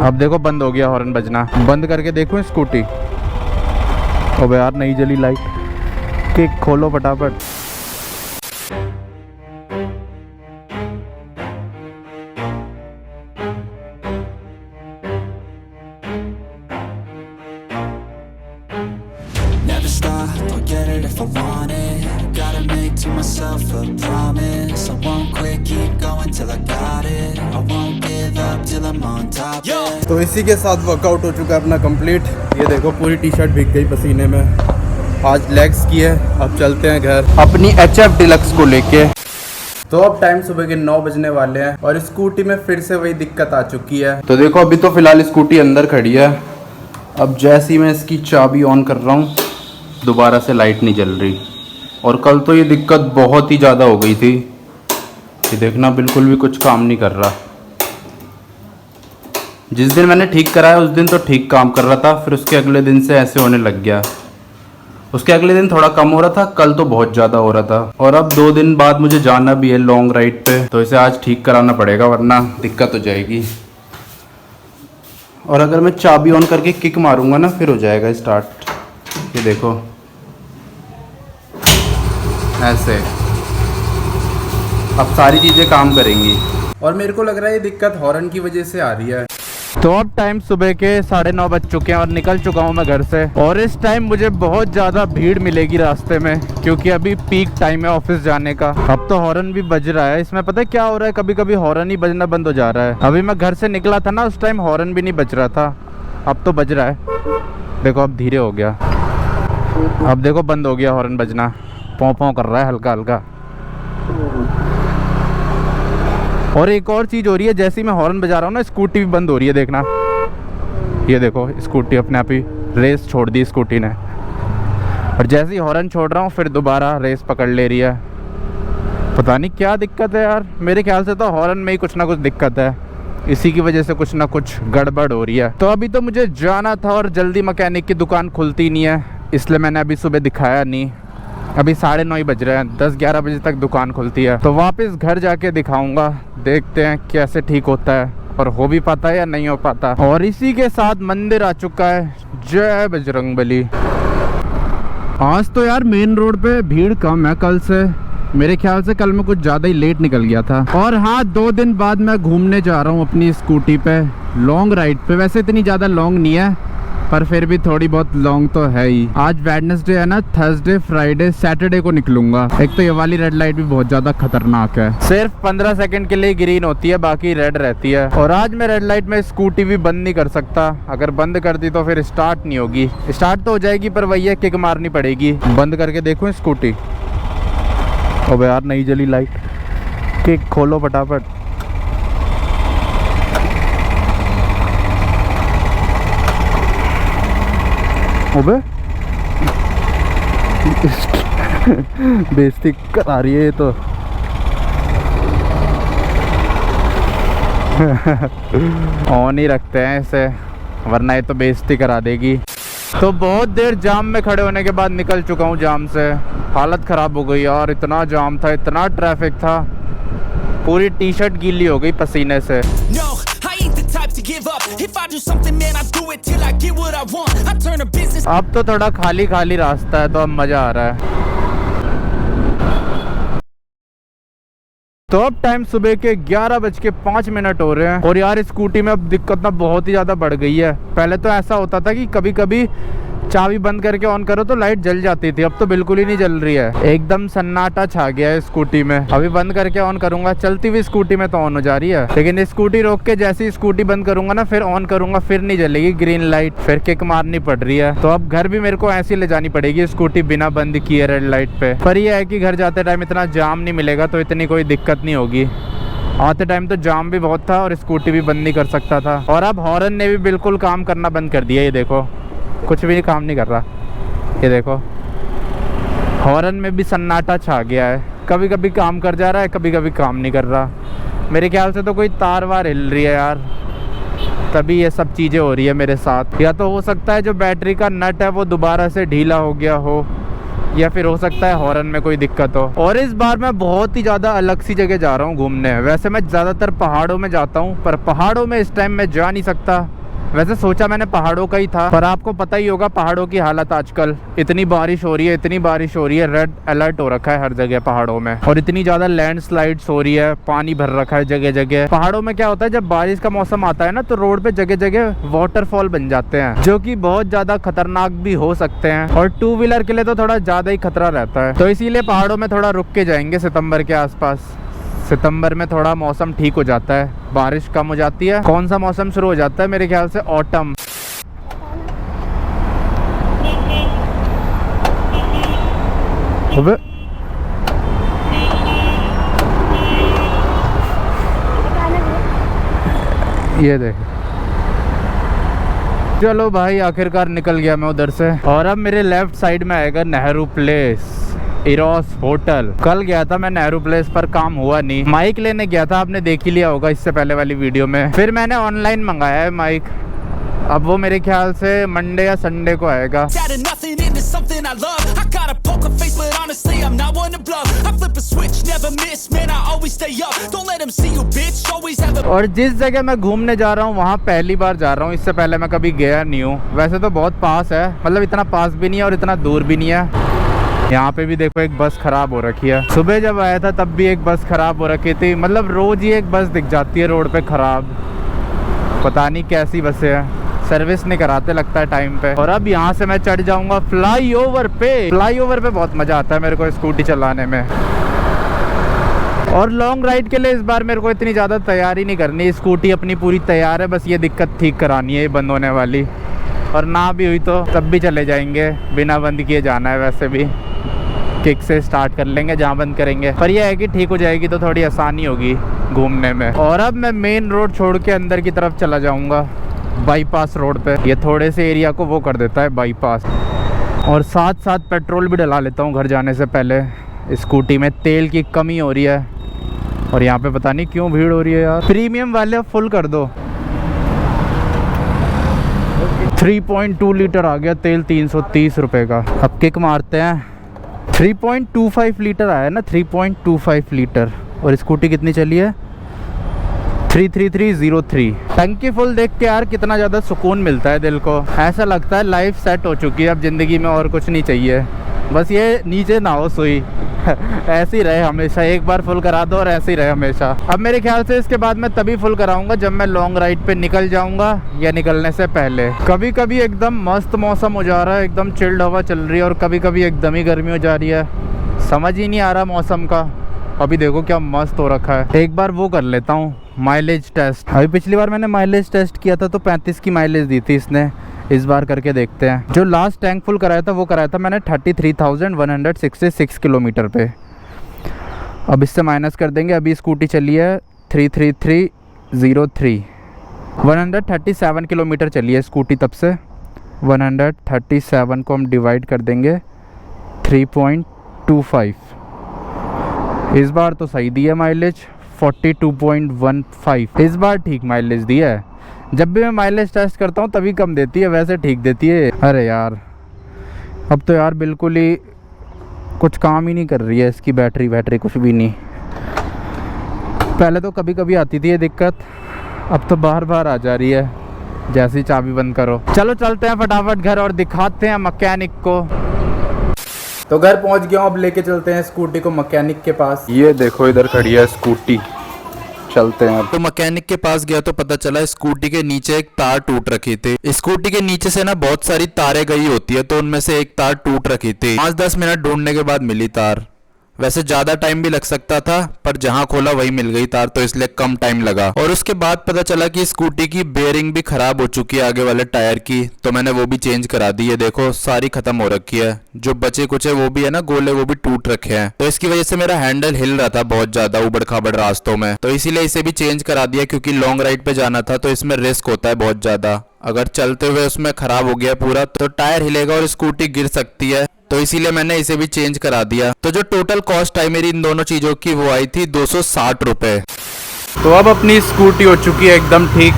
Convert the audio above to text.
अब देखो बंद हो गया हॉर्न बजना। बंद करके देखो स्कूटी। अबे यार नहीं जली लाइट। किक खोलो फटाफट। Never stop, I'll get it if I want it. Gotta make to myself a promise. I won't quit, keep going till I got it. I won't give up till I'm on top. तो इसी के साथ workout हो चुका है अपना complete. ये देखो पूरी टी शर्ट भीग गई पसीने में। आज लेग्स की है, अब चलते हैं घर अपनी HF डिलक्स को लेके। तो अब टाइम सुबह के 9 बजने वाले हैं और स्कूटी में फिर से वही दिक्कत आ चुकी है। तो देखो अभी तो फिलहाल स्कूटी अंदर खड़ी है। अब जैसे ही मैं इसकी चाबी ऑन कर रहा हूँ दोबारा से लाइट नहीं जल रही। और कल तो ये दिक्कत बहुत ही ज़्यादा हो गई थी कि देखना बिल्कुल भी कुछ काम नहीं कर रहा। जिस दिन मैंने ठीक कराया उस दिन तो ठीक काम कर रहा था, फिर उसके अगले दिन से ऐसे होने लग गया। उसके अगले दिन थोड़ा कम हो रहा था, कल तो बहुत ज़्यादा हो रहा था। और अब 2 दिन बाद मुझे जाना भी है लॉन्ग राइड पे, तो इसे आज ठीक कराना पड़ेगा वरना दिक्कत हो जाएगी। और अगर मैं चाबी ऑन करके किक मारूंगा ना फिर हो जाएगा स्टार्ट। ये देखो ऐसे अब सारी चीज़ें काम करेंगी। और मेरे को लग रहा है ये दिक्कत हॉर्न की वजह से आ रही है। तो अब टाइम सुबह के 9:30 बज चुके हैं और निकल चुका हूँ मैं घर से। और इस टाइम मुझे बहुत ज़्यादा भीड़ मिलेगी रास्ते में क्योंकि अभी पीक टाइम है ऑफिस जाने का। अब तो हॉर्न भी बज रहा है। इसमें पता है क्या हो रहा है, कभी कभी हॉर्न ही बजना बंद हो जा रहा है। अभी मैं घर से निकला था ना उस टाइम हॉर्न भी नहीं बज रहा था, अब तो बज रहा है। देखो अब धीरे हो गया। अब देखो बंद हो गया हॉर्न बजना, पौं पौं कर रहा है हल्का हल्का। और एक और चीज़ हो रही है, जैसे ही मैं हॉर्न बजा रहा हूँ ना स्कूटी भी बंद हो रही है। देखना ये देखो स्कूटी अपने आप ही रेस छोड़ दी स्कूटी ने। और जैसे ही हॉर्न छोड़ रहा हूँ फिर दोबारा रेस पकड़ ले रही है। पता नहीं क्या दिक्कत है यार, मेरे ख्याल से तो हॉर्न में ही कुछ ना कुछ दिक्कत है, इसी की वजह से कुछ ना कुछ गड़बड़ हो रही है। तो अभी तो मुझे जाना था और जल्दी मैकेनिक की दुकान खुलती नहीं है, इसलिए मैंने अभी सुबह दिखाया नहीं। अभी 9:30 बज रहे हैं, 10-11 बजे तक दुकान खुलती है। तो वापस घर जाके दिखाऊंगा, देखते हैं कैसे ठीक होता है और हो भी पाता है या नहीं हो पाता। और इसी के साथ मंदिर आ चुका है। जय बजरंगबली। आज तो यार मेन रोड पे भीड़ कम है कल से। मेरे ख्याल से कल मैं कुछ ज़्यादा ही लेट निकल गया था। और हाँ 2 दिन बाद मैं घूमने जा रहा हूँ अपनी स्कूटी पे लॉन्ग राइड पे। वैसे इतनी ज़्यादा लॉन्ग नहीं है पर फिर भी थोड़ी बहुत लॉन्ग तो है ही। आज वेडनेसडे है ना, थर्सडे फ्राइडे सैटरडे को निकलूंगा। एक तो ये वाली रेड लाइट भी बहुत ज्यादा खतरनाक है, सिर्फ 15 सेकंड के लिए ग्रीन होती है, बाकी रेड रहती है। और आज मैं रेड लाइट में स्कूटी भी बंद नहीं कर सकता, अगर बंद कर दी तो फिर स्टार्ट नहीं होगी। स्टार्ट तो हो जाएगी पर वही है किक मारनी पड़ेगी। बंद करके देखो स्कूटी। अबे यार नहीं जली लाइट। किक खोलो फटाफट। अबे बेइज्जती करा रही है ये तो। ऑन ही रखते हैं इसे वरना ये तो बेइज्जती करा देगी। तो बहुत देर जाम में खड़े होने के बाद निकल चुका हूँ जाम से। हालत ख़राब हो गई यार, इतना जाम था, इतना ट्रैफिक था, पूरी टी शर्ट गीली हो गई पसीने से। अब तो थोड़ा खाली खाली रास्ता है तो अब मजा आ रहा है। तो अब टाइम सुबह के 11:05 हो रहे हैं और यार स्कूटी में अब दिक्कत ना बहुत ही ज़्यादा बढ़ गई है। पहले तो ऐसा होता था कि कभी कभी चाबी बंद करके ऑन करो तो लाइट जल जाती थी, अब तो बिल्कुल ही नहीं जल रही है। एकदम सन्नाटा छा गया है स्कूटी में। अभी बंद करके ऑन करूंगा, चलती हुई स्कूटी में तो ऑन हो जा रही है, लेकिन स्कूटी रोक के जैसे ही स्कूटी बंद करूंगा ना फिर ऑन करूंगा फिर नहीं जलेगी ग्रीन लाइट, फिर किक मारनी पड़ रही है। तो अब घर भी मेरे को ऐसी ले जानी पड़ेगी स्कूटी बिना बंद किए रेड लाइट पे। पर यह है कि घर जाते टाइम इतना जाम नहीं मिलेगा तो इतनी कोई दिक्कत नहीं होगी। आते टाइम तो जाम भी बहुत था और स्कूटी भी बंद नहीं कर सकता था। और अब हॉर्न ने भी बिल्कुल काम करना बंद कर दिया। ये देखो कुछ भी काम नहीं कर रहा। ये देखो हॉर्न में भी सन्नाटा छा गया है, कभी कभी काम कर जा रहा है, कभी कभी काम नहीं कर रहा। मेरे ख्याल से तो कोई तार वार हिल रही है यार, तभी ये सब चीज़ें हो रही है मेरे साथ। या तो हो सकता है जो बैटरी का नट है वो दोबारा से ढीला हो गया हो, या फिर हो सकता है हॉर्न में कोई दिक्कत हो। और इस बार मैं बहुत ही ज़्यादा अलग सी जगह जा रहा हूँ घूमने। वैसे मैं ज़्यादातर पहाड़ों में जाता हूँ, पर पहाड़ों में इस टाइम मैं जा नहीं सकता। वैसे सोचा मैंने पहाड़ों का ही था, पर आपको पता ही होगा पहाड़ों की हालत आजकल। इतनी बारिश हो रही है, इतनी बारिश हो रही है, रेड अलर्ट हो रखा है हर जगह पहाड़ों में। और इतनी ज़्यादा लैंडस्लाइड्स हो रही है, पानी भर रखा है जगह जगह। पहाड़ों में क्या होता है, जब बारिश का मौसम आता है ना, तो रोड पे जगह जगह वाटरफॉल बन जाते हैं, जो कि बहुत ज़्यादा खतरनाक भी हो सकते हैं। और 2 व्हीलर के लिए तो थोड़ा ज़्यादा ही खतरा रहता है। तो इसीलिए पहाड़ों में थोड़ा रुक के जाएंगे सितंबर के आसपास। सितंबर में थोड़ा मौसम ठीक हो जाता है, बारिश कम हो जाती है। कौन सा मौसम शुरू हो जाता है मेरे ख्याल से, ऑटम। अबे ये देख, चलो भाई आखिरकार निकल गया मैं उधर से। और अब मेरे लेफ्ट साइड में आएगा नेहरू प्लेस, इरोस होटल। कल गया था मैं नेहरू प्लेस पर, काम हुआ नहीं। माइक लेने गया था, आपने देख ही लिया होगा इससे पहले वाली वीडियो में। फिर मैंने ऑनलाइन मंगाया है माइक, अब वो मेरे ख्याल से मंडे या संडे को आएगा। और जिस जगह मैं घूमने जा रहा हूँ वहाँ पहली बार जा रहा हूँ, इससे पहले मैं कभी गया नहीं हूँ। वैसे तो बहुत पास है, मतलब इतना पास भी नहीं है और इतना दूर भी नहीं है। यहाँ पे भी देखो एक बस खराब हो रखी है। सुबह जब आया था तब भी एक बस खराब हो रखी थी, मतलब रोज ही एक बस दिख जाती है रोड पे खराब। पता नहीं कैसी बसें हैं, सर्विस नहीं कराते लगता है टाइम पे। और अब यहाँ से मैं चढ़ जाऊंगा फ्लाईओवर पे। फ्लाईओवर पे बहुत मजा आता है मेरे को स्कूटी चलाने में। और लॉन्ग राइड के लिए इस बार मेरे को इतनी ज़्यादा तैयारी नहीं करनी, स्कूटी अपनी पूरी तैयार है, बस ये दिक्कत ठीक करानी है, ये बंद होने वाली। और ना भी हुई तो तब भी चले जाएंगे, बिना बंद किए जाना है। वैसे भी किक से स्टार्ट कर लेंगे जहाँ बंद करेंगे, पर यह है कि ठीक हो जाएगी तो थोड़ी आसानी होगी घूमने में। और अब मैं मेन रोड छोड़ के अंदर की तरफ चला जाऊँगा, बाईपास रोड पे। ये थोड़े से एरिया को वो कर देता है बाईपास। और साथ साथ पेट्रोल भी डला लेता हूँ घर जाने से पहले। स्कूटी में तेल की कमी हो रही है और यहाँ पे पता नहीं क्यों भीड़ हो रही है यार। प्रीमियम वाले फुल कर दो। 3.2 लीटर आ गया तेल, 330 रुपये का। अब किक मारते हैं। 3.25 लीटर आया ना, 3.25 लीटर। और स्कूटी कितनी चली है, 33303। टंकी फुल देख के यार कितना ज़्यादा सुकून मिलता है दिल को। ऐसा लगता है लाइफ सेट हो चुकी है, अब ज़िंदगी में और कुछ नहीं चाहिए, बस ये नीचे ना हो सुई। ऐसे ही रहे हमेशा, एक बार फुल करा दो और ऐसे ही रहे हमेशा। अब मेरे ख्याल से इसके बाद मैं तभी फुल कराऊंगा जब मैं लॉन्ग राइड पे निकल जाऊंगा या निकलने से पहले। कभी कभी एकदम मस्त मौसम हो जा रहा है, एकदम चिल्ड हवा चल रही है, और कभी कभी एकदम ही गर्मी हो जा रही है, समझ ही नहीं आ रहा मौसम का। अभी देखो क्या मस्त हो रखा है। एक बार वो कर लेता हूँ माइलेज टेस्ट। अभी पिछली बार मैंने माइलेज टेस्ट किया था तो 35 की माइलेज दी थी इसने, इस बार करके देखते हैं। जो लास्ट टैंक फुल कराया था वो कराया था मैंने 33,166 किलोमीटर पे। अब इससे माइनस कर देंगे। अभी स्कूटी चली है 33303, 137 किलोमीटर चली है स्कूटी तब से। 137 को हम डिवाइड कर देंगे 3.25। इस बार तो सही दी है माइलेज, 42.15। इस बार ठीक माइलेज दिया है। जब भी मैं माइलेज टेस्ट करता हूँ तभी कम देती है, वैसे ठीक देती है। अरे यार अब तो यार बिल्कुल ही कुछ काम ही नहीं कर रही है इसकी बैटरी कुछ भी नहीं। पहले तो कभी कभी आती थी ये दिक्कत, अब तो बार बार आ जा रही है जैसे ही चाबी बंद करो। चलो चलते हैं फटाफट घर और दिखाते हैं मैकेनिक को। तो घर पहुंच गया हूँ, अब लेके चलते हैं स्कूटी को मैकेनिक के पास। ये देखो इधर खड़ी है स्कूटी, चलते हैं। तो मैकेनिक के पास गया तो पता चला स्कूटी के नीचे एक तार टूट रखी थी। स्कूटी के नीचे से ना बहुत सारी तारें गई होती है, तो उनमें से एक तार टूट रखी थी। 5-10 मिनट ढूंढने के बाद मिली तार। वैसे ज्यादा टाइम भी लग सकता था, पर जहां खोला वही मिल गई तार, तो इसलिए कम टाइम लगा। और उसके बाद पता चला कि स्कूटी की बेयरिंग भी खराब हो चुकी है आगे वाले टायर की, तो मैंने वो भी चेंज करा दी है। देखो सारी खत्म हो रखी है, जो बचे कुछ है वो भी है ना गोले, वो भी टूट रखे हैं। तो इसकी वजह से मेरा हैंडल हिल रहा था बहुत ज्यादा उबड़ खाबड़ रास्तों में, तो इसीलिए इसे भी चेंज करा दिया। क्योंकि लॉन्ग राइड पे जाना था तो इसमें रिस्क होता है बहुत ज्यादा। अगर चलते हुए उसमें खराब हो गया पूरा तो टायर हिलेगा और स्कूटी गिर सकती है, तो इसीलिए मैंने इसे भी चेंज करा दिया। तो जो टोटल कॉस्ट आई मेरी इन दोनों चीजों की वो आई थी 260 रुपए। तो अब अपनी स्कूटी हो चुकी है एकदम ठीक।